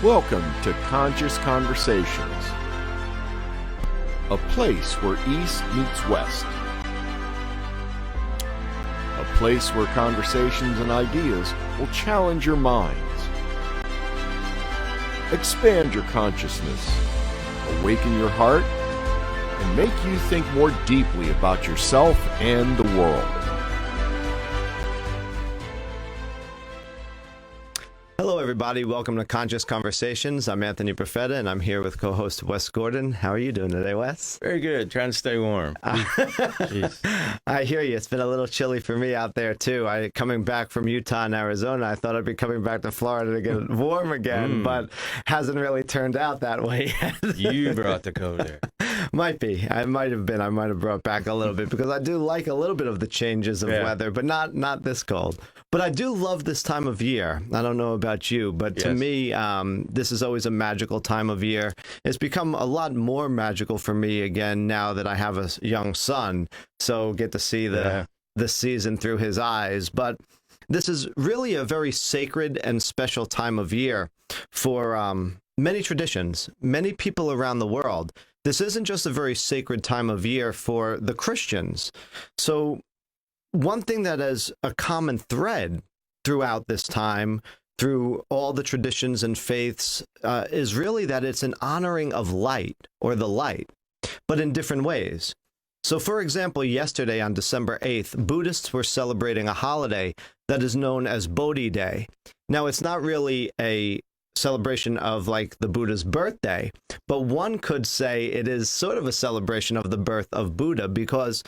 Welcome to Conscious Conversations, a place where East meets West, a place where conversations and ideas will challenge your minds, expand your consciousness, awaken your heart, and make you think more deeply about yourself and the world. Hello, everybody. Welcome to Conscious Conversations. I'm Anthony Profeta, and I'm here with co-host Wes Gordon. How are you doing today, Wes? Very good. Trying to stay warm. I hear you. It's been a little chilly for me out there, too. Coming back from Utah and Arizona, I thought I'd be coming back to Florida to get warm again, but hasn't really turned out that way yet. You brought the cold there. Might be. I might have been. I might have brought back a little bit because I do like a little bit of the changes of weather, but not this cold. But I do love this time of year. I don't know about you, but to me, this is always a magical time of year. It's become a lot more magical for me again now that I have a young son, so get to see the season through his eyes. But this is really a very sacred and special time of year for many traditions, many people around the world. This isn't just a very sacred time of year for the Christians. So one thing that is a common thread throughout this time, through all the traditions and faiths, is really that it's an honoring of light, or the light, but in different ways. So, for example, yesterday on December 8th, Buddhists were celebrating a holiday that is known as Bodhi Day. Now, it's not really a celebration of like the Buddha's birthday, but one could say it is sort of a celebration of the birth of Buddha, because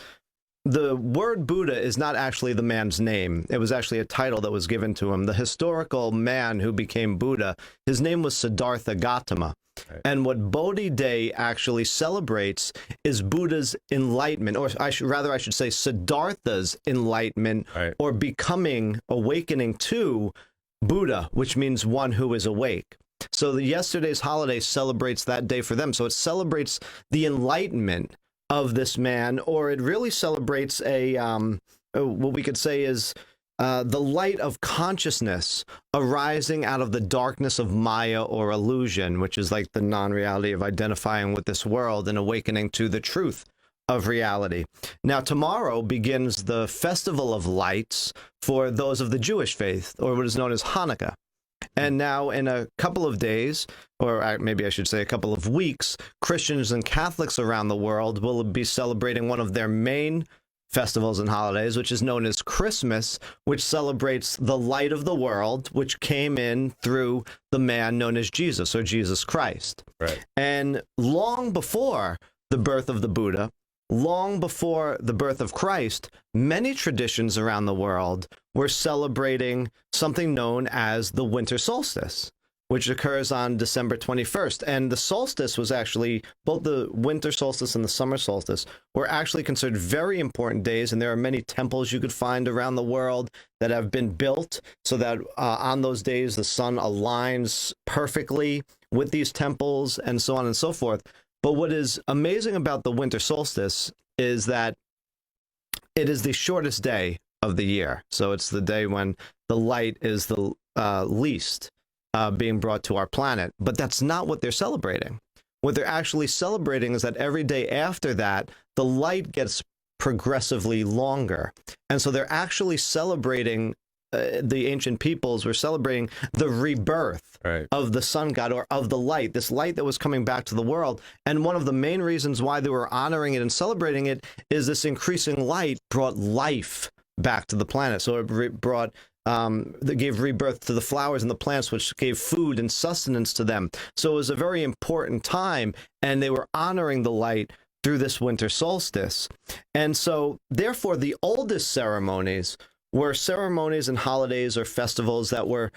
the word Buddha is not actually the man's name. It was actually a title that was given to him. The historical man who became Buddha, his name was Siddhartha Gautama. Right. And what Bodhi Day actually celebrates is Buddha's enlightenment, or I should say Siddhartha's enlightenment, right, or awakening to Buddha, which means one who is awake. So yesterday's holiday celebrates that day for them. So it celebrates the enlightenment of this man, or it really celebrates what we could say is the light of consciousness arising out of the darkness of Maya or illusion, which is like the non-reality of identifying with this world and awakening to the truth of reality. Now, tomorrow begins the Festival of Lights for those of the Jewish faith, or what is known as Hanukkah. And now in a couple of days, or maybe I should say a couple of weeks, Christians and Catholics around the world will be celebrating one of their main festivals and holidays, which is known as Christmas, which celebrates the light of the world, which came in through the man known as Jesus, or Jesus Christ. Right. And long before the birth of the Buddha, long before the birth of Christ, many traditions around the world were celebrating something known as the winter solstice, which occurs on December 21st. And the solstice was actually, both the winter solstice and the summer solstice were actually considered very important days. And there are many temples you could find around the world that have been built so that on those days the sun aligns perfectly with these temples and so on and so forth. But what is amazing about the winter solstice is that it is the shortest day of the year. So it's the day when the light is the least being brought to our planet. But that's not what they're celebrating. What they're actually celebrating is that every day after that, the light gets progressively longer. And so they're actually celebrating, the ancient peoples were celebrating the rebirth of the sun god, or of the light, this light that was coming back to the world. And one of the main reasons why they were honoring it and celebrating it is this increasing light brought life back to the planet. So it brought, they gave rebirth to the flowers and the plants, which gave food and sustenance to them. So it was a very important time, and they were honoring the light through this winter solstice. And so, therefore, the oldest ceremonies were ceremonies and holidays or festivals that were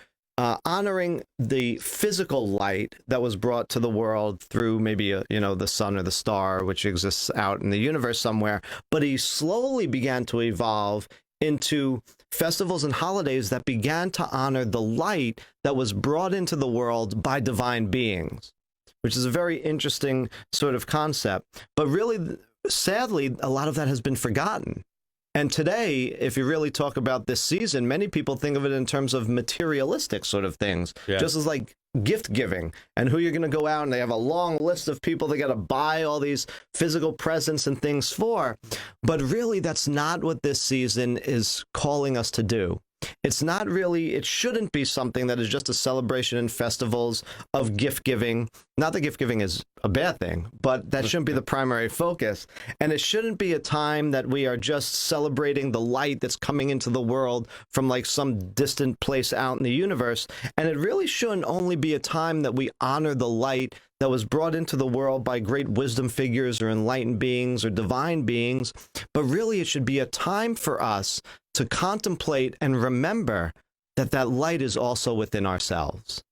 honoring the physical light that was brought to the world through maybe the sun or the star, which exists out in the universe somewhere. But he slowly began to evolve into festivals and holidays that began to honor the light that was brought into the world by divine beings, which is a very interesting sort of concept. But really, sadly, a lot of that has been forgotten. And today, if you really talk about this season, many people think of it in terms of materialistic sort of things. Yeah. Just as like gift giving and who you're going to go out, and they have a long list of people they got to buy all these physical presents and things for. But really, that's not what this season is calling us to do. It's not really, it shouldn't be something that is just a celebration and festivals of gift giving. Not that gift giving is a bad thing, but that shouldn't be the primary focus. And it shouldn't be a time that we are just celebrating the light that's coming into the world from like some distant place out in the universe. And it really shouldn't only be a time that we honor the light that was brought into the world by great wisdom figures or enlightened beings or divine beings, but really it should be a time for us to contemplate and remember that that light is also within ourselves.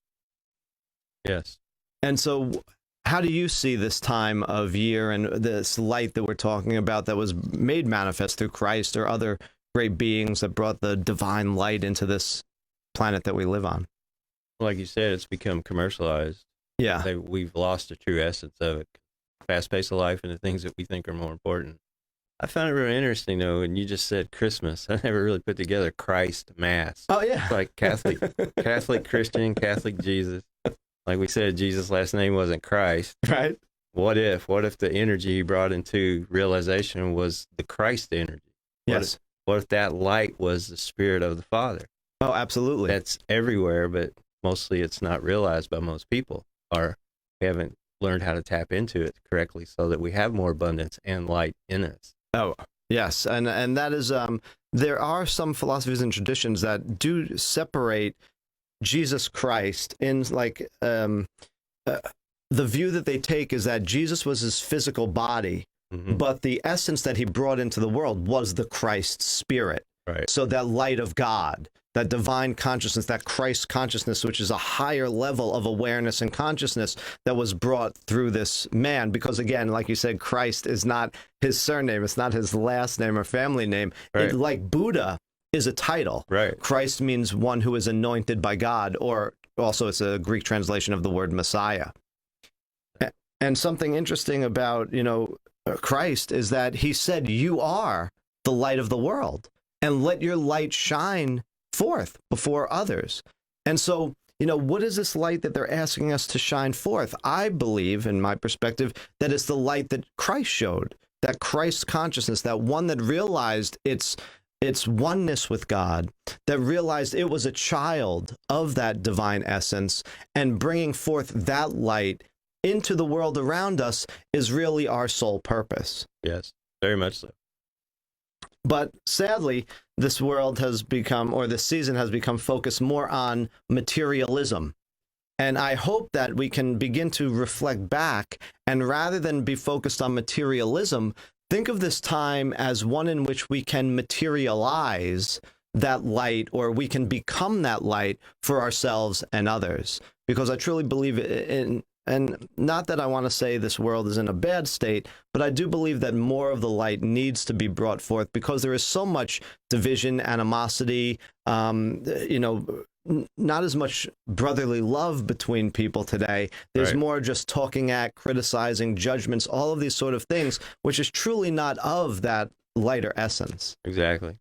Yes. And so how do you see this time of year and this light that we're talking about that was made manifest through Christ or other great beings that brought the divine light into this planet that we live on? Like you said, it's become commercialized. Yeah. We've lost the true essence of it. Fast pace of life and the things that we think are more important. I found it really interesting, though, when you just said Christmas. I never really put together Christ Mass. Oh, yeah. It's like Catholic Christian, Catholic Jesus. Like we said, Jesus' last name wasn't Christ. Right. What if the energy he brought into realization was the Christ energy? Yes. What if that light was the Spirit of the Father? Oh, absolutely. That's everywhere, but mostly it's not realized by most people, or we haven't learned how to tap into it correctly so that we have more abundance and light in us. Oh, yes. And that is, there are some philosophies and traditions that do separate Jesus Christ in like, the view that they take is that Jesus was his physical body, but the essence that he brought into the world was the Christ spirit. Right. So that light of God, that divine consciousness, that Christ consciousness, which is a higher level of awareness and consciousness that was brought through this man. Because again, like you said, Christ is not his surname. It's not his last name or family name. Right. Like Buddha is a title. Right. Christ means one who is anointed by God, or also it's a Greek translation of the word Messiah. And something interesting about, Christ is that he said, you are the light of the world, and let your light shine forth before others. And so, what is this light that they're asking us to shine forth? I believe, in my perspective, that it's the light that Christ showed, that Christ consciousness, that one that realized its oneness with God, that realized it was a child of that divine essence, and bringing forth that light into the world around us is really our sole purpose. Yes, very much so. But sadly, this world has become, or this season has become focused more on materialism. And I hope that we can begin to reflect back, and rather than be focused on materialism, think of this time as one in which we can materialize that light, or we can become that light for ourselves and others. Because I truly believe in, and not that I want to say this world is in a bad state, but I do believe that more of the light needs to be brought forth, because there is so much division, animosity, not as much brotherly love between people today. There's more just talking at, criticizing, judgments, all of these sort of things, which is truly not of that lighter essence. Exactly.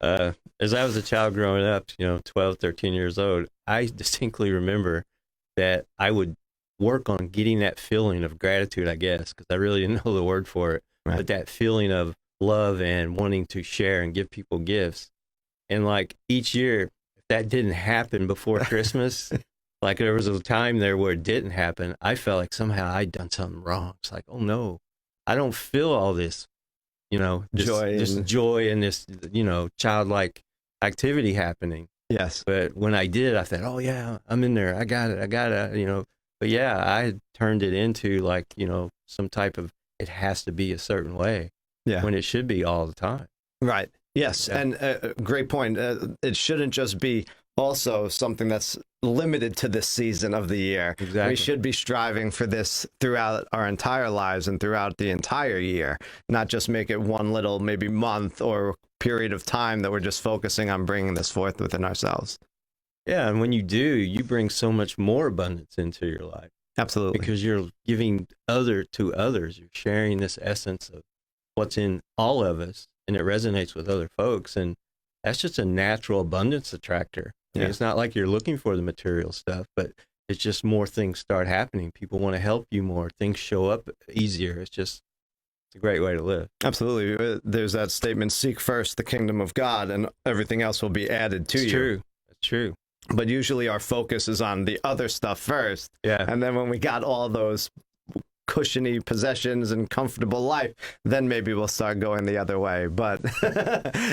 As I was a child growing up, 12, 13 years old, I distinctly remember that I would work on getting that feeling of gratitude, I guess, because I really didn't know the word for it, but that feeling of love and wanting to share and give people gifts. And like each year, if that didn't happen before Christmas, like there was a time there where it didn't happen, I felt like somehow I'd done something wrong. It's like, oh no, I don't feel all this, joy and this, childlike activity happening. Yes. But when I did, I thought, oh yeah, I'm in there. I got it. But yeah, I turned it into like, some type of, it has to be a certain way when it should be all the time. Right. Yes. Yeah. And great point. It shouldn't just be also something that's limited to this season of the year. Exactly. We should be striving for this throughout our entire lives and throughout the entire year, not just make it one little maybe month or period of time that we're just focusing on bringing this forth within ourselves. Yeah, and when you do, you bring so much more abundance into your life. Absolutely. Because you're giving to others. You're sharing this essence of what's in all of us, and it resonates with other folks. And that's just a natural abundance attractor. I mean, it's not like you're looking for the material stuff, but it's just more things start happening. People want to help you more. Things show up easier. It's a great way to live. Absolutely. There's that statement, seek first the kingdom of God and everything else will be added to you. It's true. It's true. But usually our focus is on the other stuff first. Yeah. And then when we got all those cushiony possessions and comfortable life, then maybe we'll start going the other way. But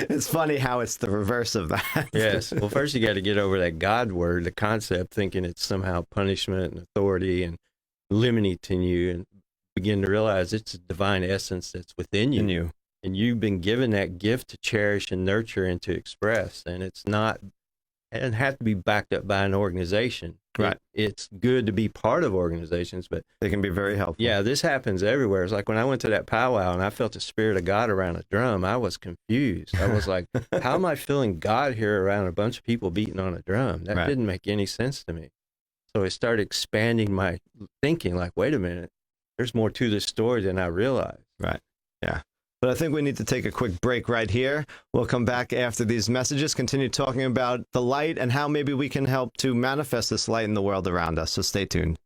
it's funny how it's the reverse of that. Yes. Well, first you got to get over that God word, the concept, thinking it's somehow punishment and authority and limiting you, and begin to realize it's a divine essence that's within you. In you. And you've been given that gift to cherish and nurture and to express. And it doesn't have to be backed up by an organization. Right. It's good to be part of organizations, but They can be very helpful. yeah, this happens everywhere. It's like when I went to that powwow and I felt the spirit of God around a drum, I was confused. I was like, how am I feeling God here around a bunch of people beating on a drum? That Right. didn't make any sense to me. So it started expanding my thinking, like, wait a minute, there's more to this story than I realized. Right. Yeah. But I think we need to take a quick break right here. We'll come back after these messages, continue talking about the light and how maybe we can help to manifest this light in the world around us. So stay tuned.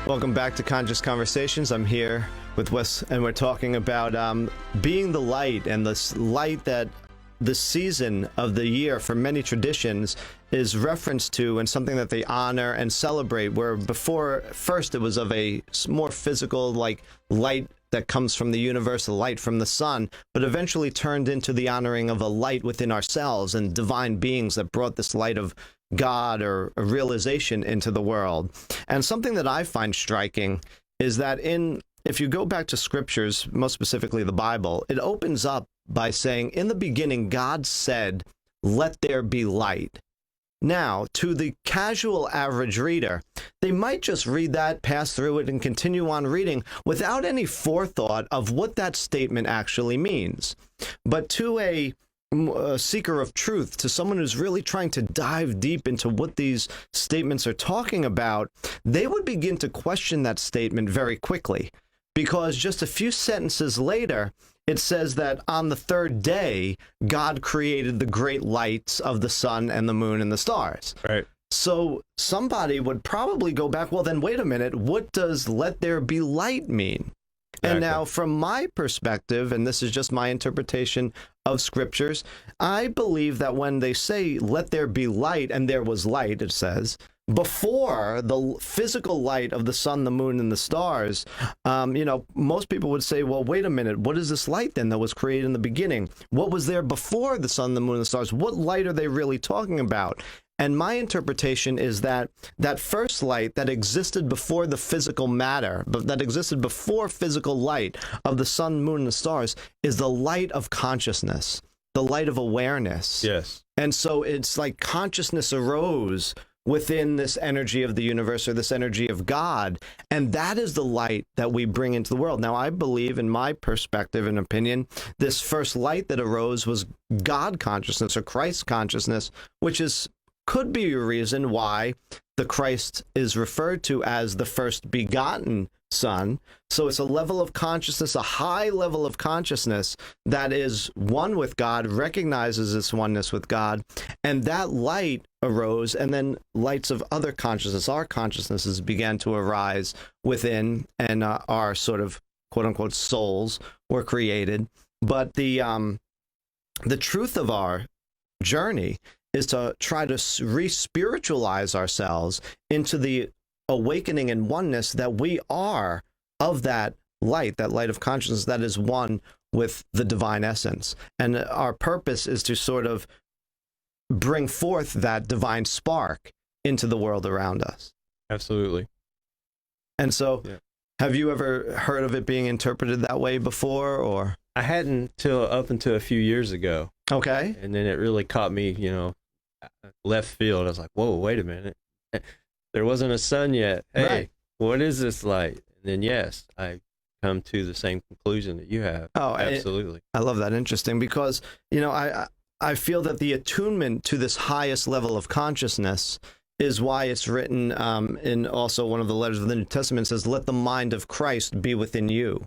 Welcome back to Conscious Conversations. I'm here with Wes, and we're talking about being the light, and this light that the season of the year for many traditions is referenced to, and something that they honor and celebrate, where before, first it was of a more physical, like light that comes from the universe, the light from the sun, but eventually turned into the honoring of a light within ourselves and divine beings that brought this light of God or a realization into the world. And something that I find striking is that if you go back to scriptures, most specifically the Bible, it opens up by saying, in the beginning, God said, let there be light. Now, to the casual average reader, they might just read that, pass through it, and continue on reading without any forethought of what that statement actually means. But to a seeker of truth, to someone who's really trying to dive deep into what these statements are talking about, they would begin to question that statement very quickly. Because just a few sentences later, it says that on the third day, God created the great lights of the sun and the moon and the stars. Right. So somebody would probably go back, well, then wait a minute, what does let there be light mean? Exactly. And now from my perspective, and this is just my interpretation of scriptures, I believe that when they say let there be light, and there was light, it says, before the physical light of the sun, the moon, and the stars, most people would say, well, wait a minute, what is this light then that was created in the beginning? What was there before the sun, the moon, and the stars? What light are they really talking about? And my interpretation is that that first light that existed before the physical matter, but that existed before physical light of the sun, moon, and the stars, is the light of consciousness, the light of awareness. Yes. And so it's like consciousness arose within this energy of the universe, or this energy of God. And that is the light that we bring into the world. Now, I believe, in my perspective and opinion, this first light that arose was God consciousness, or Christ consciousness, which could be a reason why the Christ is referred to as the first begotten Son. So it's a level of consciousness, a high level of consciousness that is one with God, recognizes its oneness with God, and that light arose, and then lights of other consciousness, our consciousnesses, began to arise within, and our sort of quote-unquote souls were created. But the truth of our journey is to try to re-spiritualize ourselves into the awakening and oneness that we are of that light of consciousness that is one with the divine essence. And our purpose is to sort of bring forth that divine spark into the world around us. Absolutely. And so, have you ever heard of it being interpreted that way before, or? I hadn't up until a few years ago. Okay. And then it really caught me, left field. I was like, whoa, wait a minute. There wasn't a sun yet. Hey, right. What is this light? And then, yes, I come to the same conclusion that you have. Oh, absolutely. I love that. Interesting, because, I feel that the attunement to this highest level of consciousness is why it's written in also one of the letters of the New Testament says, let the mind of Christ be within you.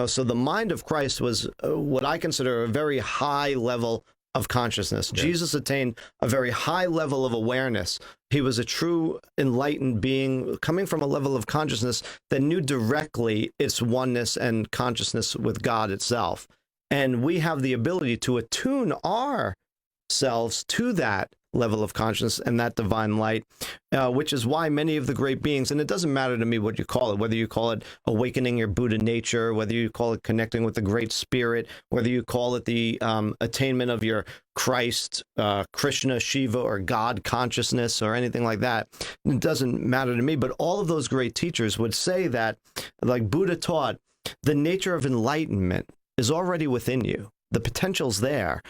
So the mind of Christ was what I consider a very high level of consciousness. Jesus attained a very high level of awareness. He was a true enlightened being coming from a level of consciousness that knew directly its oneness and consciousness with God itself. And we have the ability to attune ourselves to that level of consciousness and that divine light, which is why many of the great beings, and it doesn't matter to me what you call it, whether you call it awakening your Buddha nature, whether you call it connecting with the Great Spirit, whether you call it the attainment of your Christ, Krishna, Shiva, or God consciousness, or anything like that, it doesn't matter to me. But all of those great teachers would say that, like Buddha taught, the nature of enlightenment is already within you. The potential's there.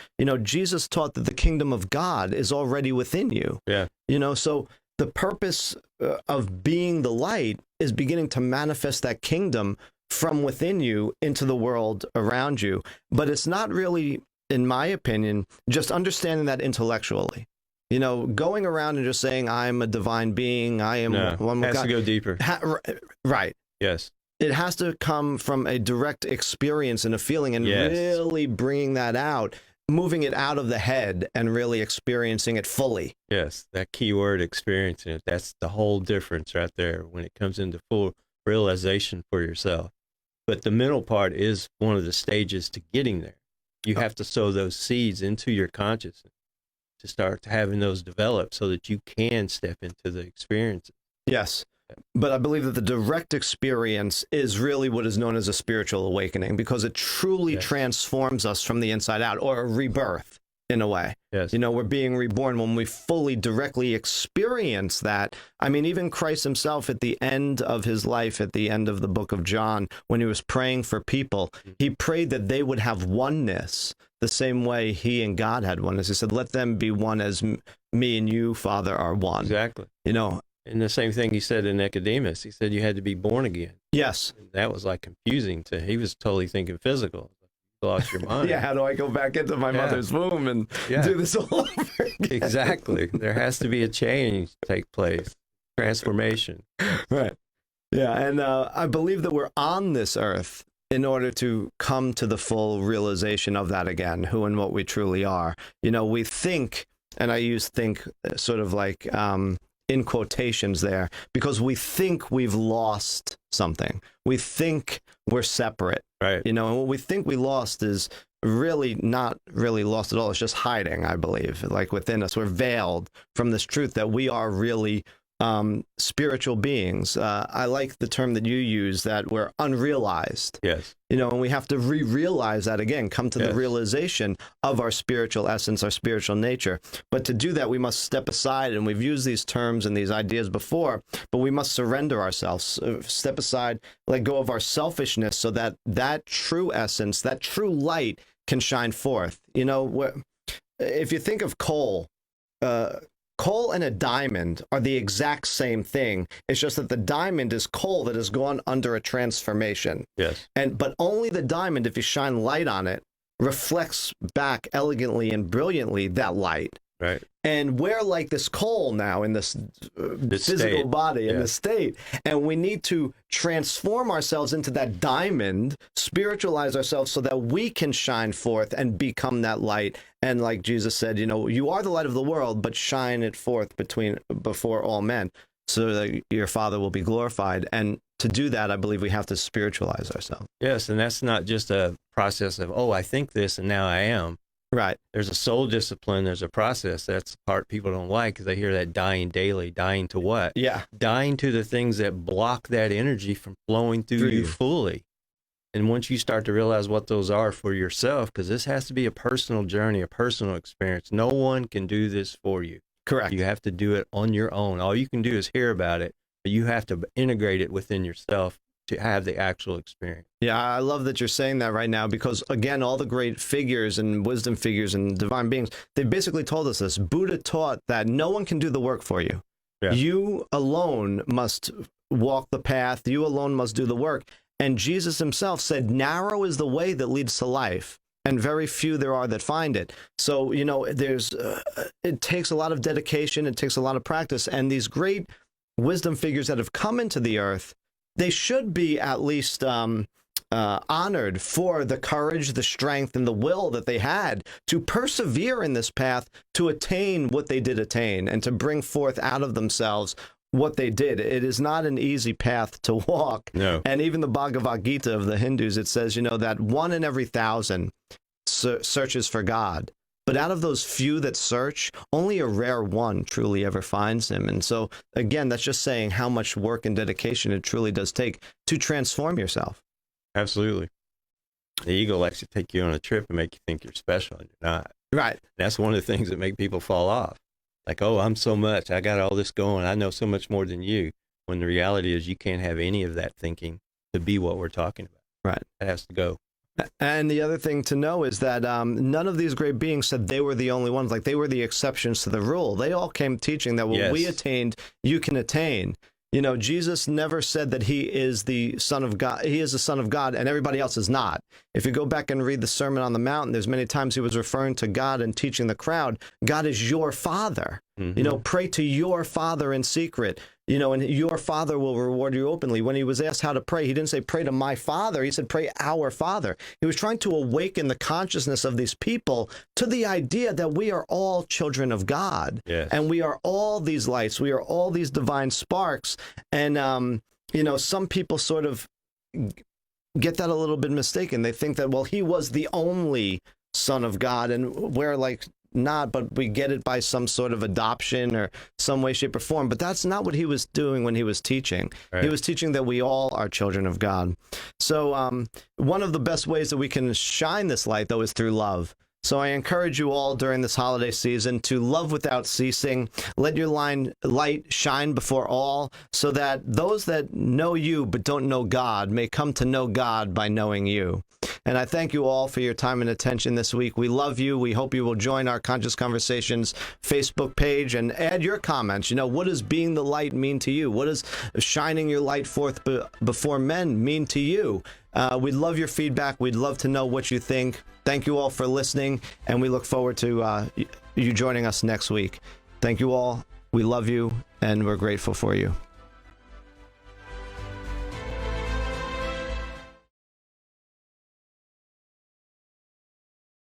Jesus taught that the kingdom of God is already within you. Yeah. So the purpose of being the light is beginning to manifest that kingdom from within you into the world around you. But it's not really, in my opinion, just understanding that intellectually. Going around and just saying, I'm a divine being, I am one with God. Has to go deeper. Right. Yes. It has to come from a direct experience and a feeling, and really bringing that out, moving it out of the head and really experiencing it fully. Yes, that key word, experiencing it, that's the whole difference right there when it comes into full realization for yourself. But the mental part is one of the stages to getting there. You have to sow those seeds into your consciousness to start having those develop so that you can step into the experiences. Yes. But I believe that the direct experience is really what is known as a spiritual awakening, because it truly transforms us from the inside out, or a rebirth in a way. Yes. We're being reborn when we fully directly experience that. I mean, even Christ himself at the end of his life, at the end of the book of John, when he was praying for people, he prayed that they would have oneness the same way he and God had oneness. He said, let them be one as me and you, Father, are one. Exactly. And the same thing he said in Nicodemus. He said you had to be born again. Yes. And that was like confusing to him. He was totally thinking physical. You lost your mind. How do I go back into my mother's womb and do this all over again? Exactly. There has to be a change take place, transformation. Right. Yeah, and I believe that we're on this earth in order to come to the full realization of that again, who and what we truly are. We think, and I use think sort of like in quotations there, because we think we've lost something. We think we're separate. Right. And what we think we lost is really not really lost at all. It's just hiding, I believe, like within us. We're veiled from this truth that we are really spiritual beings. I like the term that you use, that we're unrealized. Yes. And we have to re-realize that again, come to the realization of our spiritual essence, our spiritual nature. But to do that, we must step aside, and we've used these terms and these ideas before, but we must surrender ourselves, step aside, let go of our selfishness, so that that true essence, that true light can shine forth. If you think of coal and a diamond are the exact same thing. It's just that the diamond is coal that has gone under a transformation. Yes. But only the diamond, if you shine light on it, reflects back elegantly and brilliantly that light. Right. And we're like this coal now in this physical state. body, in this state. And we need to transform ourselves into that diamond, spiritualize ourselves so that we can shine forth and become that light. And like Jesus said, you are the light of the world, but shine it forth before all men, so that your Father will be glorified. And to do that, I believe we have to spiritualize ourselves. Yes, and that's not just a process of, I think this and now I am. Right. There's a soul discipline. There's a process. That's the part people don't like, because they hear that dying daily. Dying to what? Yeah. Dying to the things that block that energy from flowing through you fully. And once you start to realize what those are for yourself, because this has to be a personal journey, a personal experience. No one can do this for you. Correct. You have to do it on your own. All you can do is hear about it, but you have to integrate it within yourself to have the actual experience. Yeah, I love that you're saying that right now, because again, all the great figures and wisdom figures and divine beings, they basically told us this. Buddha taught that no one can do the work for you. Yeah. You alone must walk the path. You alone must do the work. And Jesus himself said, narrow is the way that leads to life, and very few there are that find it. So, it takes a lot of dedication. It takes a lot of practice. And these great wisdom figures that have come into the earth, they should be at least honored for the courage, the strength, and the will that they had to persevere in this path to attain what they did attain and to bring forth out of themselves what they did. It is not an easy path to walk. No. And even the Bhagavad Gita of the Hindus, it says, that 1 in every 1,000 searches for God. But out of those few that search, only a rare one truly ever finds him. And so, again, that's just saying how much work and dedication it truly does take to transform yourself. Absolutely. The ego likes to take you on a trip and make you think you're special, and you're not. Right. That's one of the things that make people fall off. Like, oh, I'm so much. I got all this going. I know so much more than you. When the reality is you can't have any of that thinking to be what we're talking about. Right. That has to go. And the other thing to know is that none of these great beings said they were the only ones. Like, they were the exceptions to the rule. They all came teaching that what we attained, you can attain. Jesus never said that he is the Son of God. He is the Son of God, and everybody else is not. If you go back and read the Sermon on the Mount, there's many times he was referring to God and teaching the crowd, God is your Father. Mm-hmm. Pray to your Father in secret. And your Father will reward you openly. When he was asked how to pray, he didn't say, pray to my Father. He said, pray our Father. He was trying to awaken the consciousness of these people to the idea that we are all children of God. Yes. And we are all these lights. We are all these divine sparks. And, some people sort of get that a little bit mistaken. They think that, well, he was the only Son of God. And we're like, not, but we get it by some sort of adoption or some way, shape, or form. But that's not what he was doing when he was teaching. Right. He was teaching that we all are children of God. So one of the best ways that we can shine this light, though, is through love. So I encourage you all during this holiday season to love without ceasing. Let your light shine before all, so that those that know you but don't know God may come to know God by knowing you. And I thank you all for your time and attention this week. We love you. We hope you will join our Conscious Conversations Facebook page and add your comments. What does being the light mean to you? What does shining your light forth before men mean to you? We'd love your feedback. We'd love to know what you think. Thank you all for listening, and we look forward to you joining us next week. Thank you all. We love you, and we're grateful for you.